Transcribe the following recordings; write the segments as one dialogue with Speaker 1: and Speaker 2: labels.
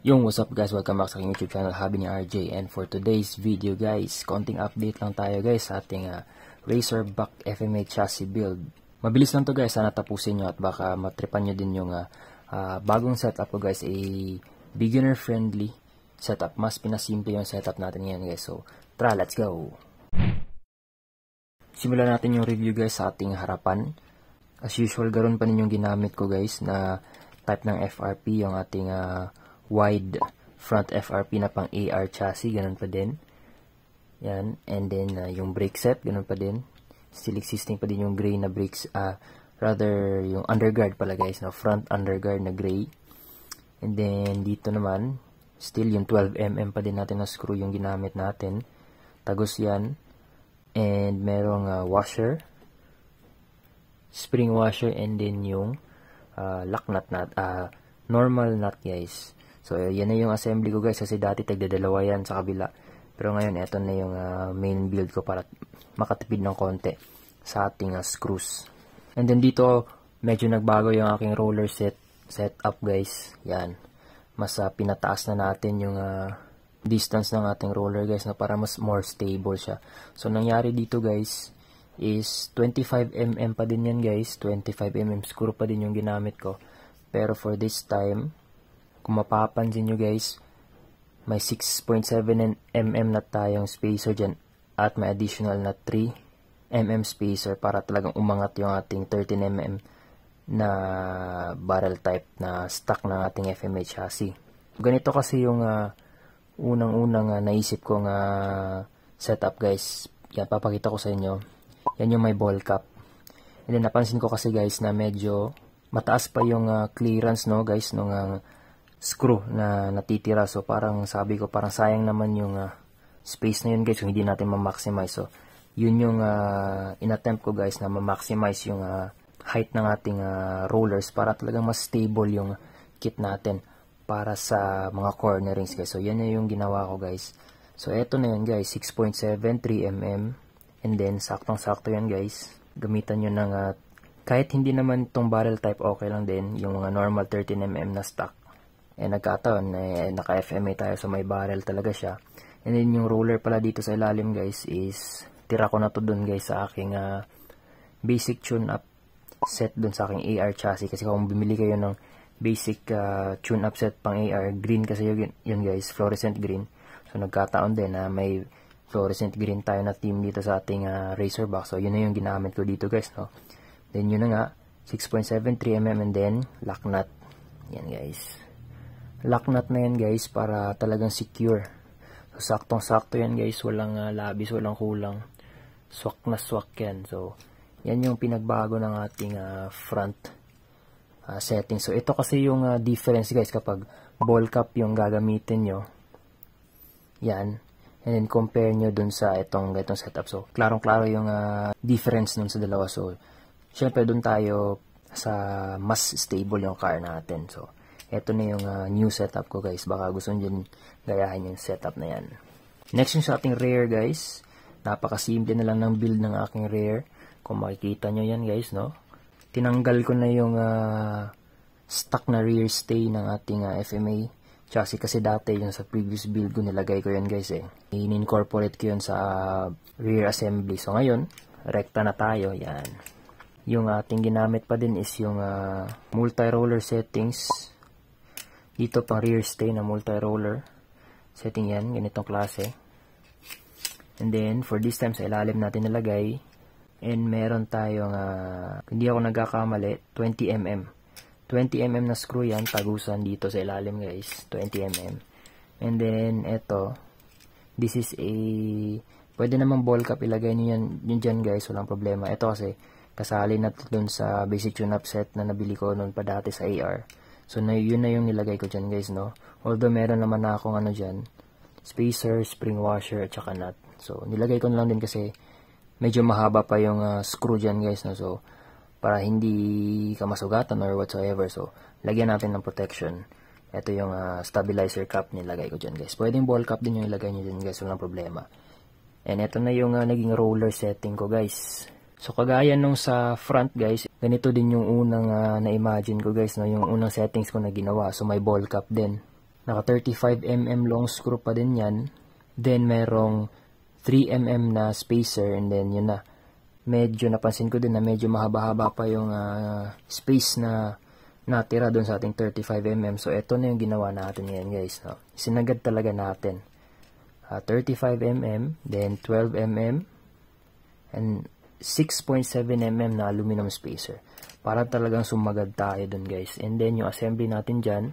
Speaker 1: Yung what's up guys, welcome back sa aking YouTube channel, Hobby ni RJ. And for today's video guys, konting update lang tayo guys sa ating Razorback FMA chassis build. Mabilis lang to guys, sana tapusin nyo at baka matripan nyo din yung bagong setup ko guys, a beginner friendly setup. Mas pinasimple yung setup natin ngayon guys. So tara, let's go! Simulan natin yung review guys sa ating harapan. As usual, garon pa ninyong ginamit ko guys na type ng FRP, yung ating wide front FRP na pang AR chassis, ganun pa din. Yan, and then yung brake set, ganun pa din. Still existing pa din yung gray na brakes, rather yung underguard pala guys, na front underguard na gray. And then dito naman, still yung 12mm pa din natin na screw yung ginamit natin. Tagos yan. And merong washer, spring washer, and then yung lock nut, normal nut guys. So, yan na yung assembly ko guys, kasi dati tagdadalawa yan sa kabila. Pero ngayon, eto na yung main build ko para makatipid ng konti sa ating screws. And then dito, medyo nagbago yung aking roller setup guys. Yan. Mas pinataas na natin yung distance ng ating roller guys, na para mas more stable siya. So, nangyari dito guys, is 25mm pa din yan guys. 25mm screw pa din yung ginamit ko. Pero for this time, kung mapapansin nyo guys, may 6.7mm na tayong spacer dyan at may additional na 3mm spacer para talagang umangat yung ating 13mm na barrel type na stock ng ating FMA chassis. Ganito kasi yung unang-unang naisip kong setup guys. Yan, papakita ko sa inyo. Yan yung may ball cap. And then napansin ko kasi guys na medyo mataas pa yung clearance no guys nung screw na natitira. So parang sabi ko, parang sayang naman yung space na yun guys kung hindi natin ma-maximize. So yun yung in-attempt ko guys, na ma-maximize yung height ng ating rollers para talagang mas stable yung kit natin para sa mga cornerings guys. So yan na yung ginawa ko guys. So eto na yun guys, 6.7, 3mm, and then saktong-sakto yan guys. Gamitan nyo ng kahit hindi naman itong barrel type, okay lang din yung mga normal 13mm na stock. Nagkataon, naka-FMA tayo, so may barrel talaga siya. And then yung roller pala dito sa ilalim guys is tira ko na to dun guys sa aking basic tune-up set dun sa aking AR chassis. Kasi kung bumili kayo ng basic tune-up set pang AR, green kasi yun guys, fluorescent green. So nagkataon din na may fluorescent green tayo na team dito sa ating Razorback. So yun na yung ginamit ko dito guys, no? Then yun na nga, 6.7, 3mm, and then lock nut. Yan guys. Lock nut na yan guys para talagang secure. So saktong-sakto yan guys, walang labis, walang kulang. Swak na swak yan. So yan yung pinagbago ng ating front setting. So ito kasi yung difference guys kapag ball cap yung gagamitin nyo. Yan. And then compare nyo dun sa itong setup. So klarong-klaro yung difference nun sa dalawa. So syempre dun tayo sa mas stable yung car natin. So ito na yung new setup ko guys. Baka gusto nyo gayahin yung setup na yan. Next yung sa ating rear guys. Napakasimple na lang ng build ng aking rear. Kung makikita nyo yan guys, no? Tinanggal ko na yung stock na rear stay ng ating FMA chassis. Kasi dati yung sa previous build ko nilagay ko yan guys eh. In-incorporate ko yun sa rear assembly. So ngayon, rekta na tayo. Yan. Yung ating ginamit pa din is yung multi-roller settings. Dito pang rear stay na multi-roller setting yan, ganitong klase. And then for this time sa ilalim natin nilagay, and meron tayong hindi ako nagkakamali, 20mm 20mm na screw yan, tagusan dito sa ilalim guys, 20mm. And then eto, this is a pwede namang ball cap, ilagay nyo yan dyan guys, walang problema. Ito kasi kasali na dun sa basic tune-up set na nabili ko noon pa dati sa AR. So, yun na yung nilagay ko dyan guys, no? Although, meron naman na akong dyan, spacer, spring washer, at saka nut. So, nilagay ko na lang din kasi medyo mahaba pa yung screw dyan guys, no? So, para hindi ka masugatan or whatsoever. So, lagyan natin ng protection. Ito yung stabilizer cap nilagay ko dyan guys. Pwedeng ball cap din yung ilagay nyo dyan guys, walang problema. And ito na yung naging roller setting ko guys. So, kagaya nung sa front guys, ganito din yung unang na-imagine ko guys, no? Yung unang settings ko na ginawa. So, may ball cap din. Naka 35mm long screw pa din yan. Then merong 3mm na spacer, and then yun na. Medyo napansin ko din na medyo mahaba-haba pa yung space na natira doon sa ating 35mm. So ito na yung ginawa natin ngayon guys, no? Sinagad talaga natin. 35mm, then 12mm, and 6.7mm na aluminum spacer. Para talagang sumagad tayo doon guys. And then yung assembly natin dyan,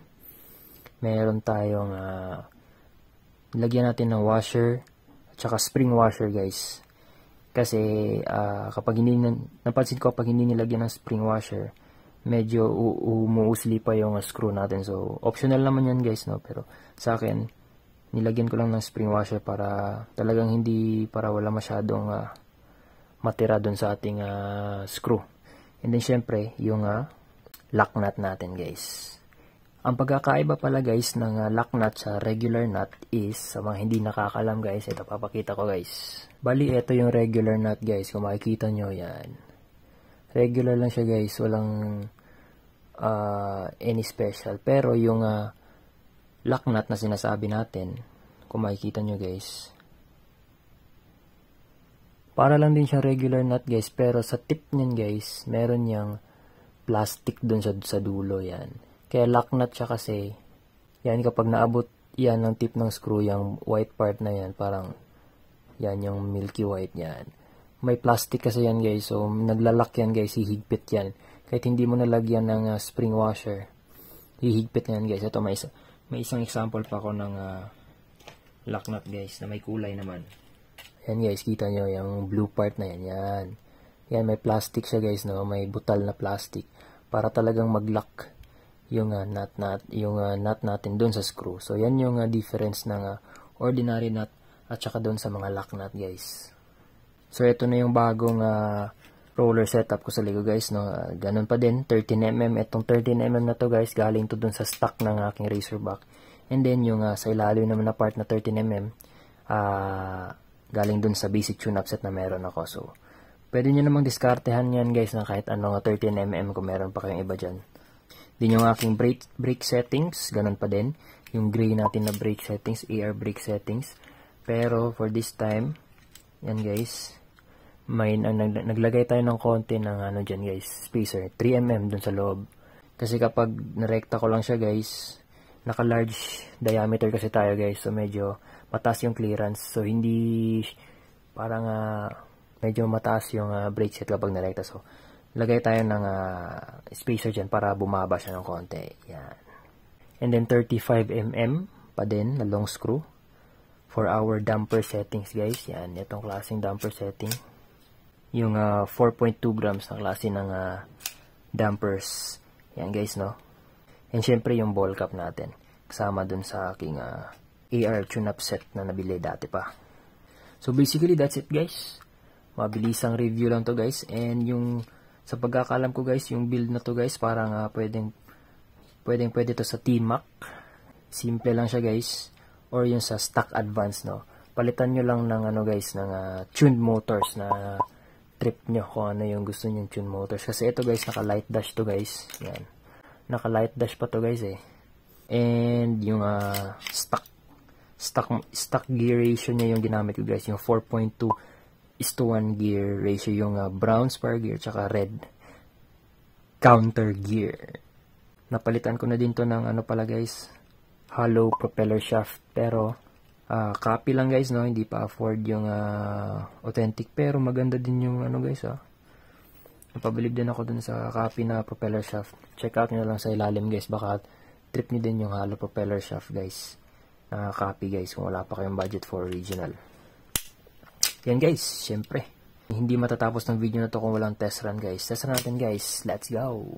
Speaker 1: meron tayong lagyan natin ng washer at saka spring washer guys. Kasi kapag hindi napansin ko, kapag hindi nilagyan ng spring washer, medyo umuusli pa yung screw natin. So optional naman yan guys, no? Pero sa akin, nilagyan ko lang ng spring washer para talagang para wala masyadong matira doon sa ating screw. And then syempre yung lock nut natin guys. Ang pagkakaiba pala guys ng lock nut sa regular nut is, sa mga hindi nakakalam guys, ito papakita ko guys. Bali ito yung regular nut guys, kung makikita nyo yan. Regular lang siya guys, walang any special. Pero yung lock nut na sinasabi natin, kung makikita nyo guys, para lang din siyang regular nut guys, pero sa tip niyan guys, meron niyang plastic dun sa dulo yan. Kaya lock nut siya kasi, yan kapag naabot yan ng tip ng screw, yung white part na yan, parang yan yung milky white yan. May plastic kasi yan guys, so naglalak yan guys, hihigpit yan. Kahit hindi mo nalagyan ng spring washer, hihigpit yan guys. Ito may isang example pa ako ng lock nut guys, na may kulay naman. Yan guys, kita nyo yung blue part na yan, yan. Yan, may plastic siya guys, no? May butal na plastic para talagang mag-lock yung nut natin doon sa screw. So yan yung difference ng ordinary nut at saka doon sa mga lock nut guys. So ito na yung bagong roller setup ko sa Lego guys, no? Ganun pa din, 13mm. Itong 13mm na to guys, galing to doon sa stock ng aking Razorback. And then yung sa ilalim naman na part na 13mm, galing doon sa basic tune-up set na meron ako. So pwede nyo namang diskartehan yan guys na kahit anong 13mm kung meron pa kayong iba dyan. Din yung aking brake settings, ganun pa din. Yung gray natin na brake settings, AR brake settings. Pero for this time, yan guys, naglagay tayo ng konti ng dyan guys, spacer, 3mm dun sa loob. Kasi kapag narekta ko lang siya guys, naka large diameter kasi tayo guys, so medyo mataas yung clearance. So hindi, parang medyo mataas yung brake set kapag narekta. So lagay tayo ng spacer dyan para bumaba siya ng konti. Yan. And then 35mm pa din na long screw for our damper settings guys. Yan, itong klaseng damper setting. Yung 4.2 grams na klase ng dampers. Yan guys, no? And syempre yung ball cap natin. Kasama dun sa aking AR tune-up set na nabili dati pa. So basically that's it guys. Mabilisang review lang to guys. And yung sa pagkakalam ko guys, yung build na to guys, parang pwede to sa T-Mac. Simple lang siya guys. Or yung sa stock advance, no. Palitan nyo lang ng guys, ng tuned motors na trip nyo kung ano yung gusto nyo tuned motors. Kasi ito guys, naka light dash to guys. Yan. Naka light dash pa to guys eh. And yung stock gear ratio niya yung ginamit ko guys, yung 4.2:1 gear ratio, yung brown spar gear tsaka red counter gear. Napalitan ko na din to ng pala guys, hollow propeller shaft, pero copy lang guys, no, hindi pa afford yung authentic, pero maganda din yung guys napabilib din ako dun sa copy na propeller shaft. Check out nyo lang sa ilalim guys, baka trip nyo din yung hollow propeller shaft guys na copy guys, kung wala pa kayong budget for original. Yan guys, syempre hindi matatapos ng video na to kung walang test run guys. Test run natin guys, let's go!